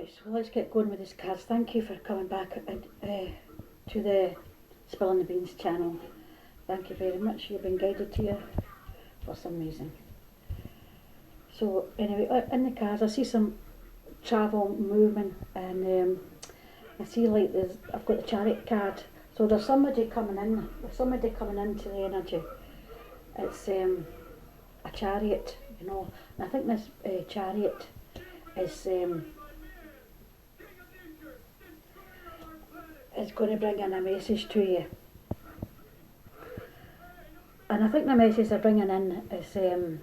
Right, so let's get going with these cards. Thank you for coming back to the Spilling the Beans channel. Thank you very much. You've been guided here for some reason. So anyway, in the cards I see some travel, movement, and I see like I've got the Chariot card. So there's somebody coming in. There's somebody coming into the energy. It's a chariot, you know. And I think this chariot is going to bring in a message to you. And I think the message they're bringing in is, you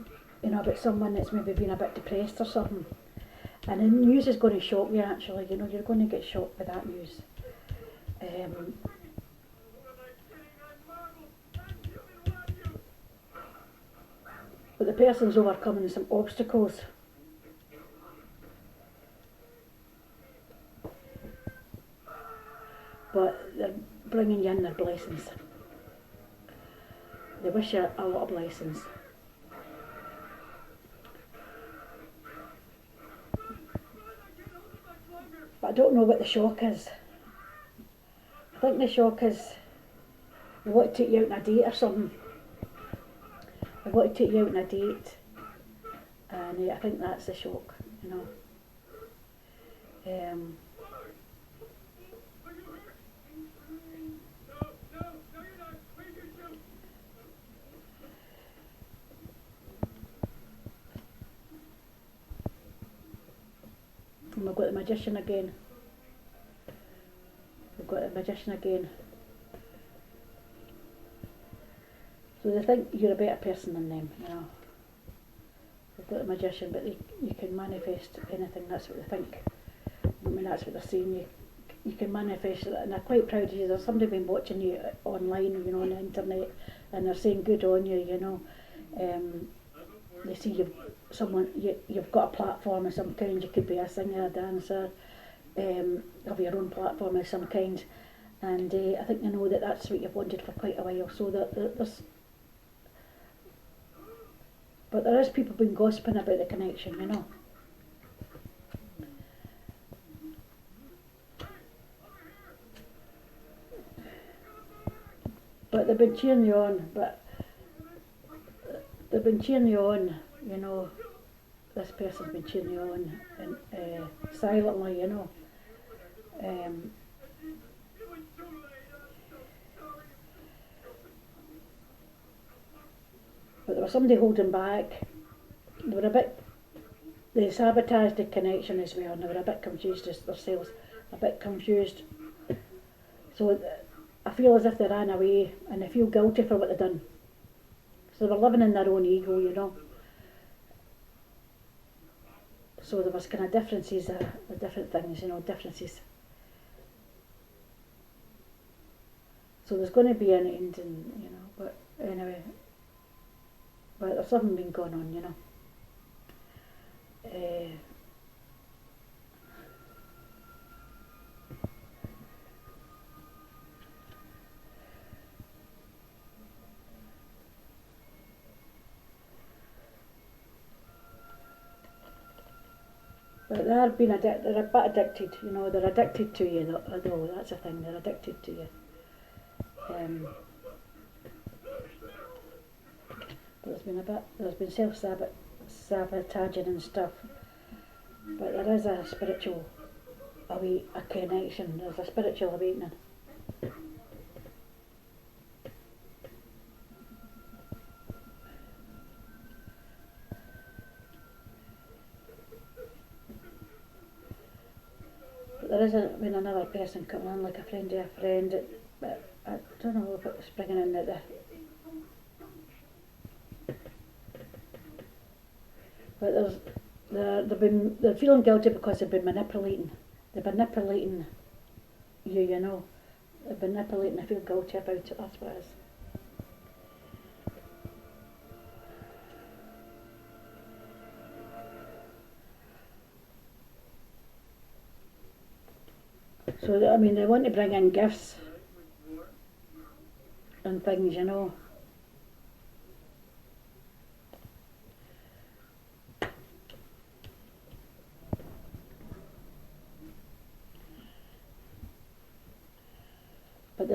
know, about someone that's maybe been a bit depressed or something. And the news is going to shock you actually, you know, you're going to get shocked by that news. But the person's overcoming some obstacles. But they're bringing you in their blessings. They wish you a lot of blessings. But I don't know what the shock is. I think the shock is they want to take you out on a date or something. They want to take you out on a date. And I think that's the shock, you know. And we've got the Magician again. We've got the Magician again. So they think you're a better person than them, you know. We've got the Magician, but you can manifest anything, that's what they think. I mean, that's what they're saying, you can manifest it, and they're quite proud of you. There's somebody been watching you online, you know, on the internet, and they're saying good on you, you know. They see you've got a platform of some kind. You could be a singer, a dancer, have your own platform of some kind, and I think they know that that's what you've wanted for quite a while. So but there is people been gossiping about the connection, you know. But they've been cheering you on, you know. This person's been cheering you on, and silently, you know. But there was somebody holding back. They sabotaged the connection as well, and they were a bit confused themselves, a bit confused. So I feel as if they ran away, and they feel guilty for what they've done. So they were living in their own ego, you know. So there was kind of differences, the different things, you know, differences. So there's going to be an ending, you know, but anyway. But there's something been going on, you know. But they're a bit addicted, you know, they're addicted to you, though, that's the thing, they're addicted to you. But there's been self-sabotaging and stuff, but there is a spiritual a connection, there's a spiritual awakening. There isn't been another person coming in, like a friend of a friend, but I don't know if it's bringing in that but they're feeling guilty because they've been manipulating. They're manipulating you, you know. They're manipulating, they feel guilty about it, that's what it is. So, I mean, they want to bring in gifts and things, you know.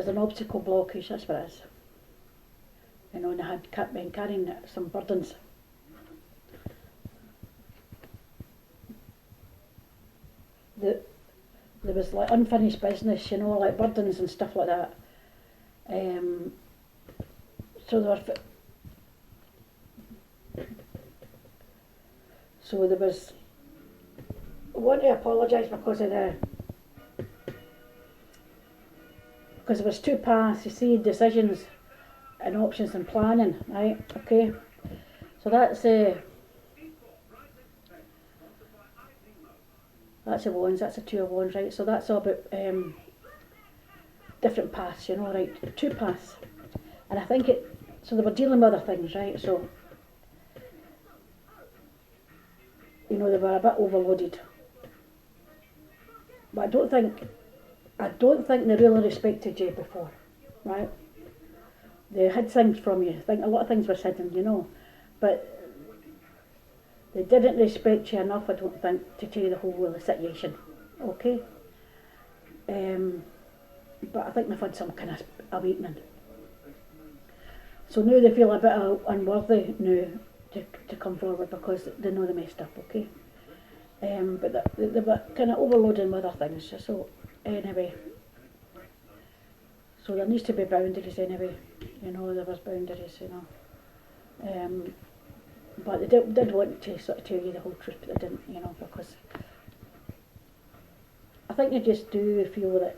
there's an obstacle blockage, that's what it is. You know, and they had been carrying some burdens. There was like unfinished business, you know, like burdens and stuff like that. So there was. I want to apologise because there was two paths. You see, decisions and options and planning, right? Okay. So that's a wands. That's a two of wands, right? So that's all about different paths, you know, right? Two paths, and I think it. So they were dealing with other things, right? So you know they were a bit overloaded, but I don't think they really respected you before, right? They hid things from you. I think a lot of things were hidden, you know, but they didn't respect you enough, I don't think, to tell you the whole of the situation, okay? But I think they've had some kind of awakening. So now they feel a bit unworthy now to come forward because they know they messed up, okay? But they were kind of overloading with other things, so anyway. So there needs to be boundaries anyway, you know, there was boundaries, you know. But they did want to sort of tell you the whole truth, but they didn't, you know, because I think they just do feel that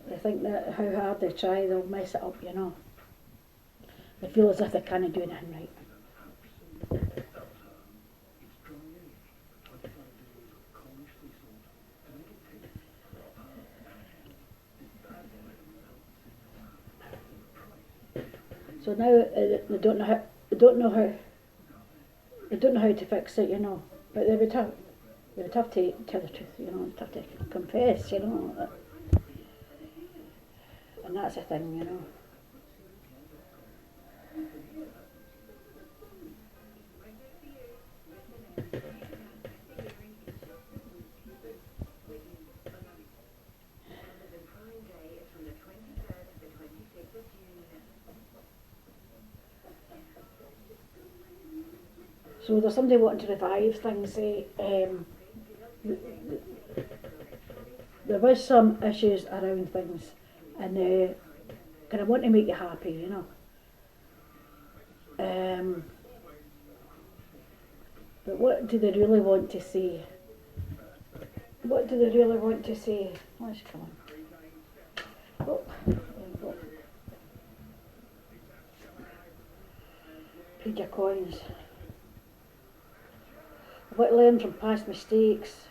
they think that how hard they try, they'll mess it up, you know. They feel as if they can't do anything right. So now they don't know how to fix it, you know. But they would have to tell the truth, you know, they'd have to confess, you know. And that's the thing, you know. So there's somebody wanting to revive things. There was some issues around things, and kind of want to make you happy, you know. But what do they really want to say? What do they really want to say? Let's come on. Oh, there we go. Page of coins. What learn from past mistakes.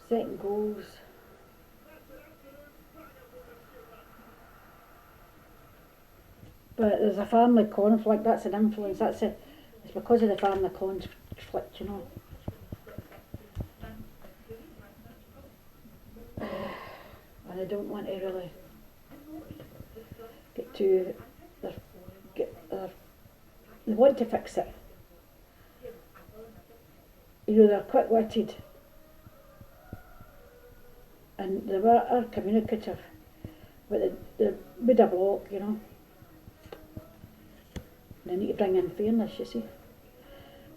Setting goals. But there's a family conflict, that's an influence, it's because of the family conflict, you know. And I don't want to really get too, they want to fix it. You know, they're quick-witted. And they are communicative, but they're with a block, you know. They need to bring in fairness, you see.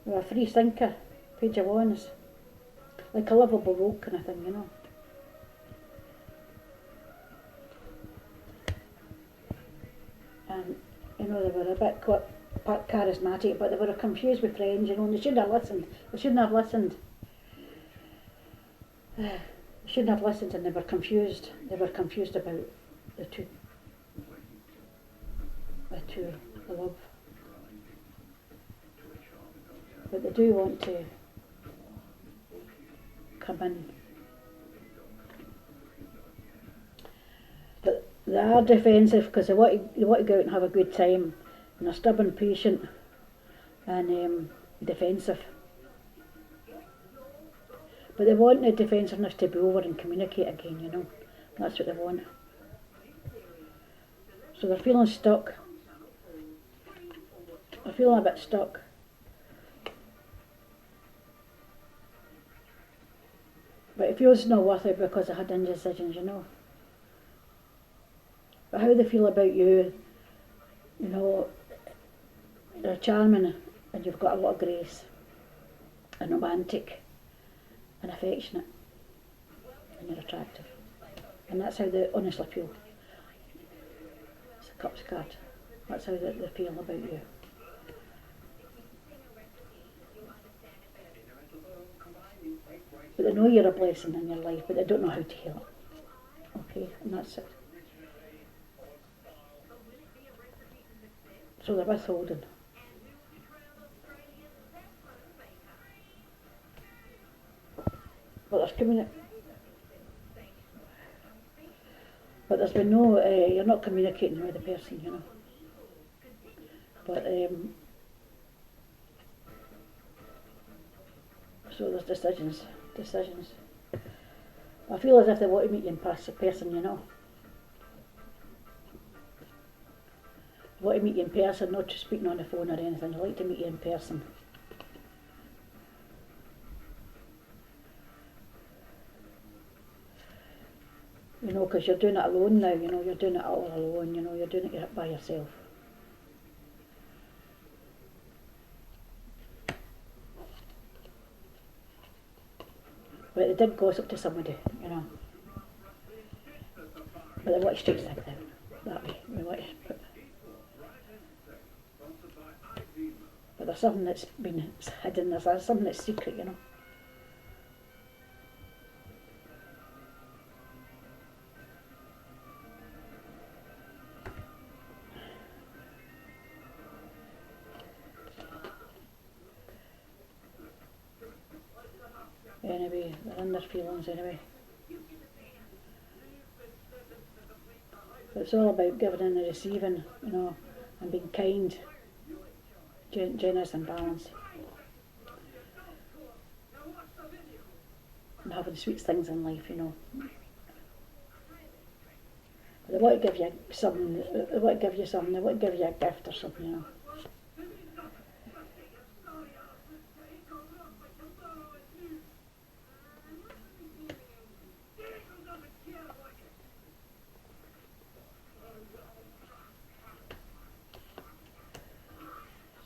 They're a free thinker, page of wands. Like a lovable rogue kind of thing, you know. And, you know, they were a bit charismatic, but they were confused with friends, you know, and they shouldn't have listened. They shouldn't have listened. They shouldn't have listened, and they were confused. They were confused about the two, the love. But they do want to come in. But they are defensive because they want to go out and have a good time, and they're stubborn, patient, and defensive. But they want the defensiveness to be over and communicate again, you know. That's what they want. So they're feeling stuck. They're feeling a bit stuck. But it feels not worth it because I had indecisions, you know. But how they feel about you, you know, you're charming and you've got a lot of grace and romantic and affectionate and you're attractive. And that's how they honestly feel. It's a Cups card. That's how they feel about you. But they know you're a blessing in your life, but they don't know how to heal it. Okay, and that's it. So they're withholding. But there's been no, you're not communicating with the person, you know. But, so there's decisions. I feel as if they want to meet you in person, you know. They want to meet you in person, not just speaking on the phone or anything. They like to meet you in person. You know, because you're doing it alone now, you know, you're doing it all alone, you know, you're doing it by yourself. But they did gossip to somebody, you know. But they want to straight things out that way. But there's something that's been hidden, there's something that's secret, you know. Anyway, they're in their feelings anyway. But it's all about giving and receiving, you know, and being kind, generous and balanced. And having sweet things in life, you know. But they want to give you something, they want to give you a gift or something, you know.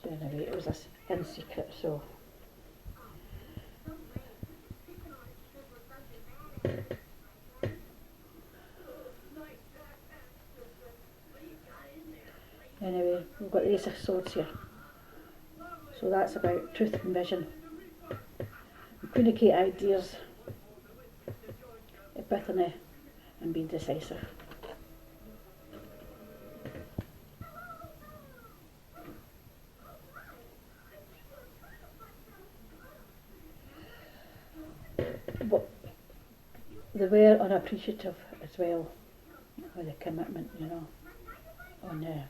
So anyway, it was in secret, so. Anyway, we've got the Ace of Swords here. So that's about truth and vision. Communicate ideas, epiphany, and be decisive. But they were unappreciative as well of the commitment, you know, on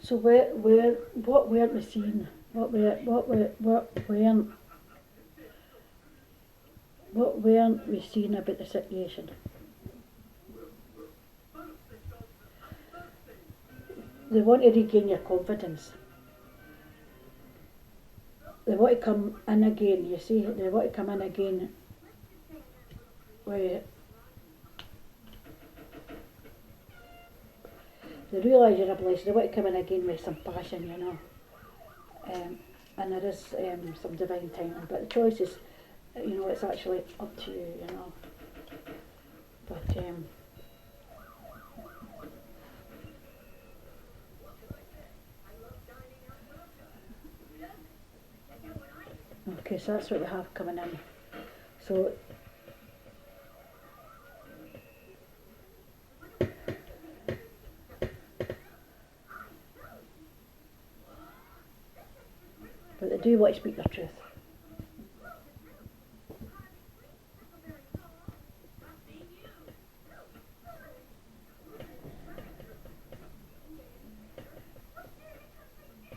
So what weren't we seeing? What weren't we seeing about the situation? They want to regain your confidence. They want to come in again, you see, they want to come in again where they realise you're a blessing, they want to come in again with some passion, you know. And there is some divine timing, but the choice is, you know, it's actually up to you, you know. But okay, so that's what we have coming in. So do want to speak their truth.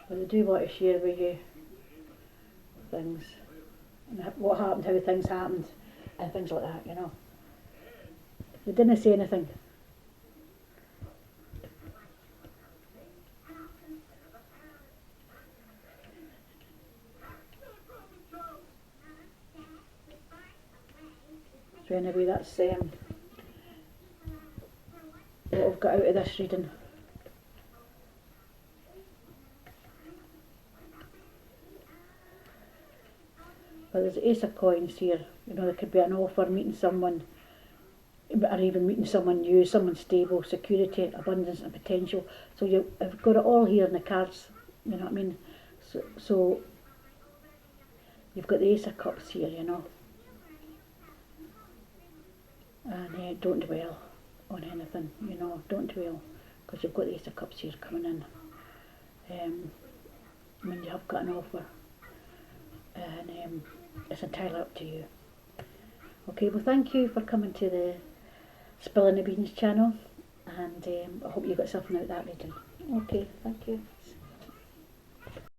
But they do want to share with you things, and what happened, how things happened, and things like that, you know. They didn't say anything. So anyway, that's what I've got out of this reading. Well, there's Ace of Coins here. You know, there could be an offer, meeting someone, or even meeting someone new, someone stable, security, abundance and potential. So you've got it all here in the cards, you know what I mean? So you've got the Ace of Cups here, you know. And don't dwell on anything, you know, don't dwell, because you've got the Ace of Cups here coming in. When you have got an offer, and it's entirely up to you. Okay, well, thank you for coming to the Spilling the Beans channel, and I hope you got something out of that reading. Okay, thank you.